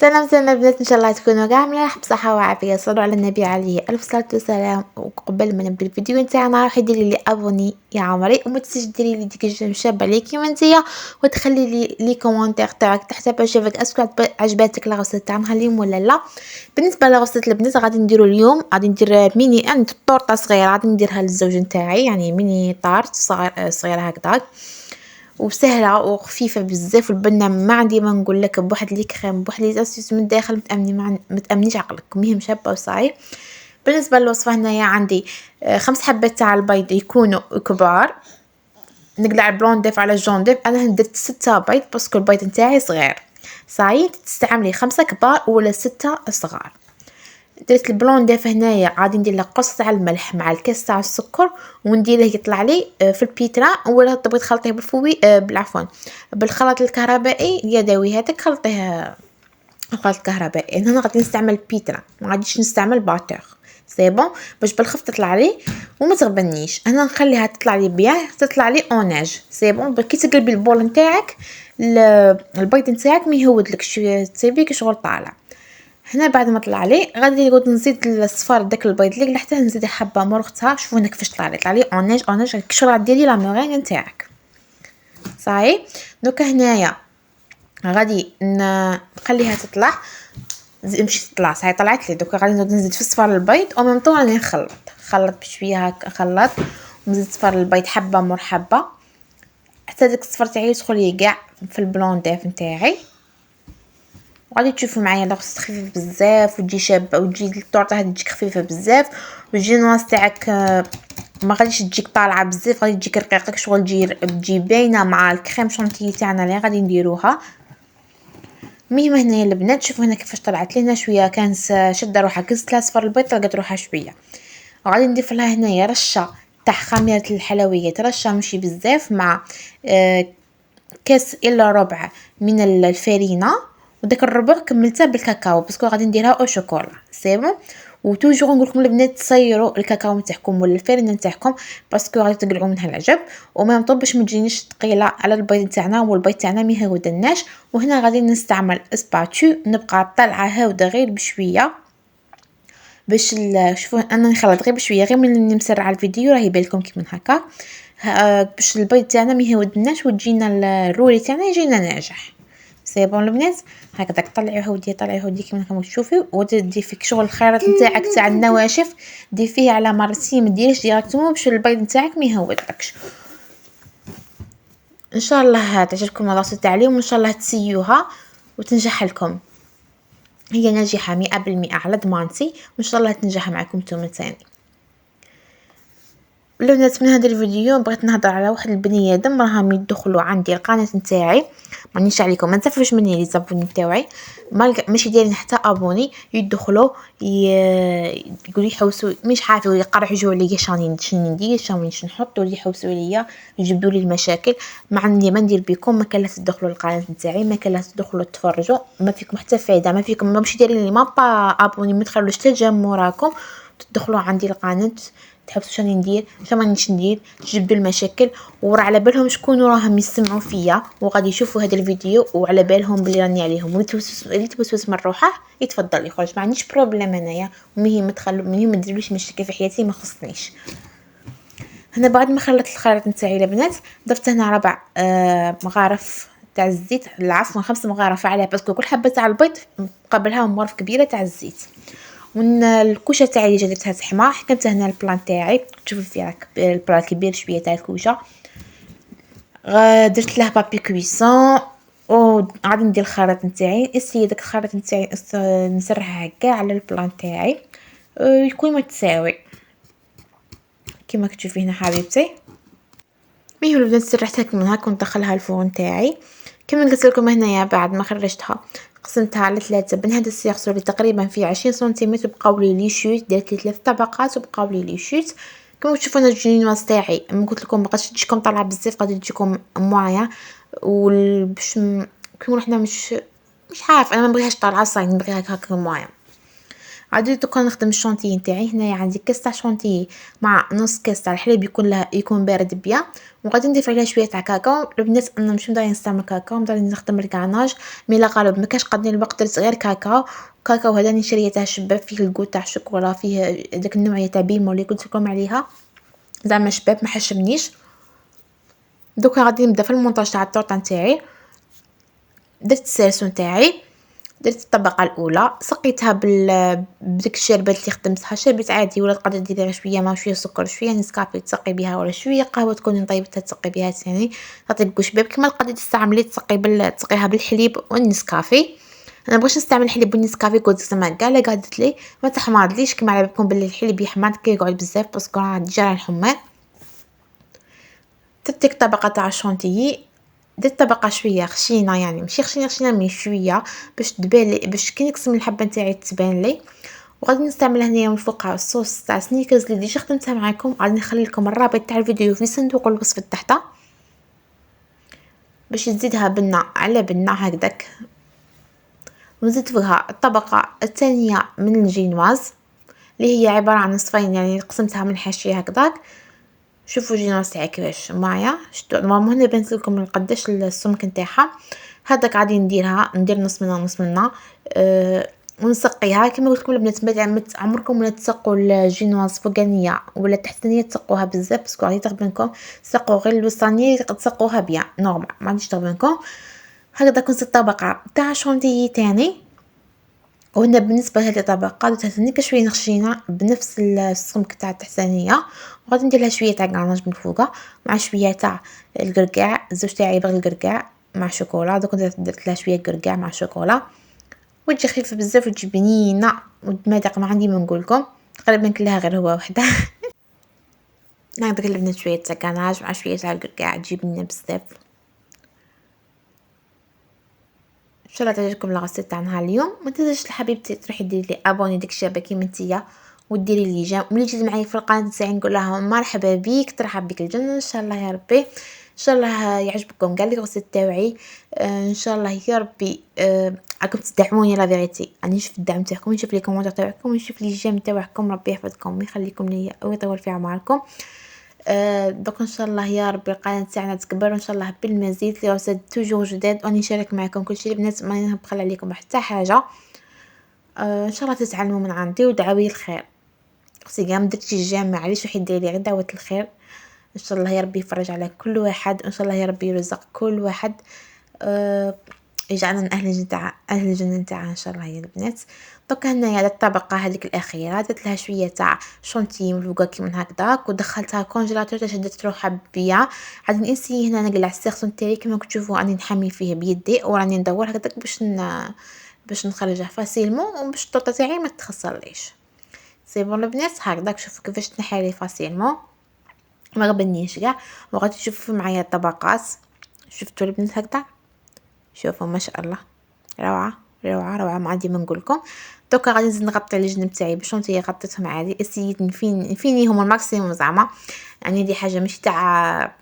سلام سلام البنات، ان شاء الله تكونوا كاع ملاح بصحه وعافيه. صلوا على النبي عليه الف صلاه والسلام. وقبل ما نبدا الفيديو نتاعنا روحي ديري لي ابوني يا عمري، وما تنسيش ديري لي ديك الجيم شابه لي كيما نتيا، وتخلي لي كومونتير تاعك تحت باش نشوفك اسكو عجباتك لا غوصه تاعنا اليوم ولا لا. بالنسبه لغوصه البنات غادي نديرو اليوم، غادي ندير ميني طورطه صغيره غادي نديرها للزوج نتاعي، يعني ميني طارت صغيره هكذا وسهله وخفيفه بزاف. والبنه ما عندي ما نقول لك بواحد لي كريم بواحد لي زاستيس من الداخل ما تامنيش عقلك، مهم شابه وصاي. بالنسبه للوصفه هنايا عندي 5 حبات تاع البيض يكونوا كبار، نقلع البلون ديف على الجون ديف. انا درت 6 بيض باسكو البيض نتاعي صغير، صاي تستعملي 5 كبار ولا 6 صغار. درت البلون ديف هنايا غادي ندير له قص تاع الملح مع الكاس تاع السكر ونديره يطلع لي في البيترا، ولا تبغي تخلطيه بالفوي بالعفوا بالخلاط الكهربائي اليدوي هذاك خلطيه الخلاط الكهربائي. هنا غادي نستعمل بيترا، ما غاديش نستعمل باتور سي بون باش بالخف تطلع لي وما تغبنيش. انا نخليها تطلع لي بيان، تطلع لي اوناج سي بون. كي تقلبي البول نتاعك البيض نتاعك ما يهودلكش، تسيبيه شغل طالع. هنا بعد ما طلع لي غادي نقعد نزيد الصفار داك البيض اللي قلحته، نزيد حبه مرختها. شوفوا هنا كيفاش طلع لي اوناج كشرا ديري لا مورين نتاعك صاي. دوكا هنايا غادي نخليها تطلع، مشيت تطلع صاي طلعت لي. دوكا غادي نزيد في صفار البيض او ميم طون راني نخلط بشويه هكا نخلط ونزيد صفار البيض حبه مور حبه حتى داك الصفر تاعي يدخل لي كاع في البلون ديف نتاعي. وغادي تشوفوا معايا لاغوص خفيف بزاف وتجي شابه، وتجي الطورطه هذه تجيك خفيفه بزاف، وتجي النواص تاعك ما غاديش تجيك طالعه بزاف، غادي تجيك رقيقه شغل تجي باينه مع الكريم شونتيي تاعنا اللي غادي نديروها. المهم هنايا البنات شوفوا هنا كيفاش طلعت لينا شويه، كان شاده روحها كزت لها صفر البيض لقات روحها شويه. وغادي نضيف لها هنايا رشه تاع خميره الحلويات، رشه ماشي بزاف، مع كاس الا ربع من الفارينه، وداك الربع كملتها بالكاكاو باسكو غادي نديرها او شوكولا سي بون. وتوجور نقول لكم البنات تصيروا الكاكاو نتاعكم ولا الفارينه نتاعكم باسكو غادي تقلعوا منها العجب، وما باش ما تجينيش ثقيله على البيض نتاعنا والبيض تاعنا ما يهودناش. وهنا غادي نستعمل اسباتو، نبقى طالعه هاوده غير بشويه باش شوفوا انا نخلط غير بشويه، غير من مسرعه الفيديو راه يبان لكم كيما هكا باش البيض تاعنا ما يهودناش وتجينا الرولي تاعنا يجينا ناجح سي بون. البنات هكذا طلعوه ودي كيما راكم تشوفوا، وتدي فيك شغل الخيرات نتاعك تاع النواشف دي فيه على مرتين، ما ديريش ديريكتومون باش البيض نتاعك ما يهودلكش. ان شاء الله تعجبكم الوصفه تاع اليوم وان شاء الله تسيوها وتنجح لكم، هي ناجحه 100% على ضمانتي، وان شاء الله تنجح معكم نتوما تاني. البنات من هذا الفيديو بغيت نهضر على واحد البني ادم راهم يدخلوا عندي القناه نتاعي، مانيش عليكم ما تنساوش مني لي زابوني نتاعي ماشي دايرين حتى ابوني، يدخلوا يقولوا يحوسوا مش عارفه يقرحوا لي شاني ندير شاني نحط ولي يحوسوا ليا يجبدوا لي المشاكل. ما عندي ما ندير بكم، ما كان لا تدخلوا القناه نتاعي، ما كان لا تدخلوا تفرجوا، ما فيكم حتى فايده، ما فيكم ماشي دايرين لي ما با ابوني، ما تخلوش حتى جنب موراكم تدخلوا عندي القناه تحبسوا شنو ندير شنو مانيش ندير تجبدوا المشاكل. ورا على بالهم شكون راهم يسمعوا فيا وغادي يشوفوا هذا الفيديو وعلى بالهم بلي راني عليهم، اللي توسوس من روحه يتفضل يخرج، ما عنديش بروبليم انايا. المهم ما ديروليش مشاكل في حياتي ما خصنيش. هنا بعد ما خلطت الخليط نتاعي البنات ضفت هنا 4 مغارف تاع الزيت، العفو 5 مغارف عليها باسكو كل حبه تاع البيض قبلها مغرف كبيره تاع الزيت. الكوشه تاعي اللي جبتها حمار حكمتها هنا البلان تاعي، تشوفوا فيها البلان كبير شويه تاع الكوشه، درت له بابي كويسون وغادي ندير الخليط نتاعي. اسي داك الخليط نتاعي نسرحه هكا على البلان تاعي يكون متساوي كما كتشوفي هنا حبيبتي. مي البنات سرحتها كيما هكا وندخلها الفرن تاعي كما قلت لكم. هنايا بعد ما خرجتها قسمتها على 3 بهذا السيخ اللي تقريبا فيه 20 سنتيمتر، بقاو لي شوت درت لي 3 طبقات وبقاو لي شوت كما تشوفوا. انا الجنينواس تاعي ما قلت لكم بقاش تجيكم طالعه بزاف، غادي تجيكم موعيه باش كيما حنا مش عارف انا ما نبغيهاش طالعه صاي نبغيها هكا موعيه. عادي دوكا نخدم الشونتيي نتاعي. هنايا عندي كاس تاع شونتيي مع نص كاس تاع الحليب يكون بارد بيان، وغادي نضيف عليه شويه تاع كاكاو. البنات انا مش مدايا نستعمل كاكاو، مدايا نخدم الكعناج، مي لا غالب مكاش قادني الوقت درت غير كاكاو. كاكاو هذا نشريه تاع شباب، فيه الكو تاع الشوكولا، فيه داك النوعيه تاع بيمو اللي قلت لكم عليها، زعما شباب ما حشمنيش. دوكا غادي نبدا في المونتاج تاع الطورطه نتاعي. درت السيرسو نتاعي، درت الطبقه الاولى، سقيتها بديك الشربات اللي خدمتها، شربت عادي ولا تقدر ديري شويه ما شويه سكر شويه نسكافي تسقي بها، ولا شويه قهوه تكوني طيبتها تسقي بها ثاني، تعطي بكو شباب كيما تقدري تستعملي تسقيها بالحليب والنسكافي. انا بغيتش نستعمل الحليب والنسكافي، قلت زعما كاع لا قالت لي ما تحماضليش كيما على بالكم باللي الحليب يحماض كي يقعد بزاف باسكو راه ديجا الحماض. درت ديك الطبقه تاع الشونتيي، درت طبقه شويه خشينه يعني ماشي خشينه مي شويه باش تبان لي، باش كي نقسم الحبه نتاعي تبان لي. وغادي نستعمل هنايا من فوقها الصوص تاع سنيكرز اللي ديجا خدمتها معاكم، غادي نخلي لكم الرابط تاع الفيديو في صندوق الوصف تحت باش تزيدها بنه على بنه هكذاك. ونزيد فيها الطبقه الثانيه من الجينواز اللي هي عباره عن نصفين، يعني قسمتها من حاشيه هكذاك. شوفوا جينواز تاعي كيفاش معايا، شفتوا المهم هنا بنت لكم قداش السمك نتاعها. هذاك غادي ندير نص منها نص منها. ونسقيها كما قلت لكم البنات، عمركم ولا تسقوا الجينواز فوقانيه ولا تحتانيه تسقوها بزاف باسكو غادي تغبنكم، سقوا غير الوسطانيه تسقوها بيان نورمال ما غاديش تغبنكم. هكذا كنت الطبقه تاع شونتيي تاني. وهنا بالنسبه لهذه الطبقه درتها ثاني شويه نخشينه بنفس السمك تاع التحتانيه، وغادي ندير لها شويه تاع كاناج من فوقها مع شويه تاع القرقاع. الزوج تاعي يبغي القرقاع مع شوكولا، دوك درت لها شويه قرقاع مع شوكولا وتجي خفيفه بزاف وتجي بنينه والمذاق ما عندي ما نقولكم، تقريبا كلها غير هو وحده. نقدر نلبن شويه تاع كاناج مع شويه تاع القرقاع تجي بنينه بزاف. ان شاء الله تعجبكم الغسيل تاع نهار اليوم. ما تنساش حبيبتي تروحي ديري لي ابوني ديك الشابه كيما نتيا، وديري لي جيم ملي تجي معايا في القناه تاعي نقول لها مرحبا بيك ترحب بك الجنه ان شاء الله يا ربي. ان شاء الله يعجبكم كاع لي غسيل تاعي. ان شاء الله يا ربي راكم تدعموني لا فيريتي، راني نشوف الدعم تاعكم، نشوف لي كومونتير تاعكم، نشوف لي جيم تاعكم. ربي يحفظكم ويخليكم ليا ويطول في اعماركم. دوك ان شاء الله يا ربي القناه تاعنا تكبر وان شاء الله بالمزيد لي وسد توجور جداد واني نشارك معكم كل شيء. البنات ما نبخل عليكم حتى حاجه. ان شاء الله تتعلموا من عندي ودعوي الخير. اختي قام درتي الجامع علاش وحيد ديري غير دعوه الخير. ان شاء الله يا ربي يفرج على كل واحد، ان شاء الله يا ربي يرزق كل واحد. يجعلنا من اهل الجنه تاعها ان شاء الله يا البنات. دوك هنايا هاد الطبقه هذيك الاخيره درت لها شويه تاع شونتيي من فوق كيما هكذاك ودخلتها كونجيلاتور تشدت روحها بيا. غادي نسي هنا نقلع السيرسون تاعي كما تشوفوا راني نحمي فيه بيدي وراني ندور هكذاك باش نخرجه فاسيلمون وباش الطوطه تاعي ما تخسرليش. سي بون البنات هكذاك شوفوا كيفاش تنحالي فاسيلمون ما غبنيش كاع. وغادي تشوفوا معايا الطبقات، شفتوا البنات هكذا، شوفوا ما شاء الله روعه روعه روعه ما عندي ما نقول لكم. دوكا غادي نزيد نغطي لي جنب تاعي بشونتيي غطيتهم عادي، اسيت نفينيهم الماكسيموم زعما، يعني دي حاجه ماشي تاع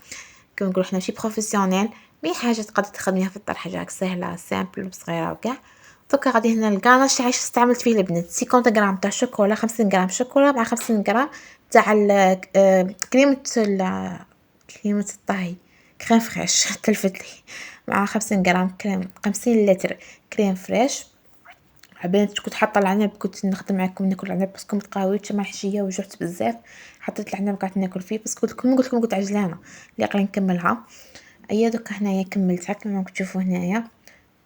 كما نقولوا حنا ماشي بروفيسيونيل، مي حاجه تقدر تخدميها في الدار، حاجه سهله سامبل وصغيره وكاع. دوكا غادي هنا الكاناج تاعي استعملت فيه البنات 50 غرام تاع شوكولا، 50 غرام شوكولا مع 50 غرام تاع كريمه كريمه الطهي كريم فريش تلفت لي، مع 50 غرام كريم 50 لتر كريم فريش. عبالي كنت حاطه العنب، كنت نخدم معكم ناكل العنب بس كنت قاويت مع الحشيه وجعت بزاف، حطيت العنب قعدت ناكل فيه بس قلت لكم كنت عجلانه اللي قلنا نكملها. ايا دوكا هنايا كملتها كما تشوفوا هنايا،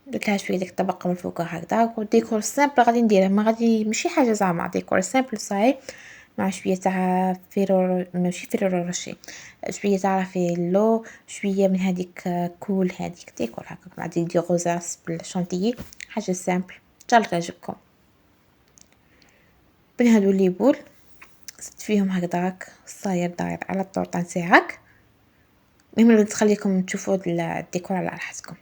درت لها شويه ديك الطبقه من فوق هكذا وديكور سامبل غادي نديره، ما غادي ماشي حاجه زعما ديكور سامبل صاي، مع شويه تاع فيرو ماشي فيرو روشي، شويه تاع رافيلو، شويه من هذيك كول هذيك ديكور هكا غادي ندير غوزاس بالشونتيي، حاجه سامبل ان شاء الله تعجبكم. بين هادو لي بول زدت فيهم هكذاك صاير داير على الطورطه نتاعك. المهم اللي تخليكم تشوفوا الديكور على راحتكم.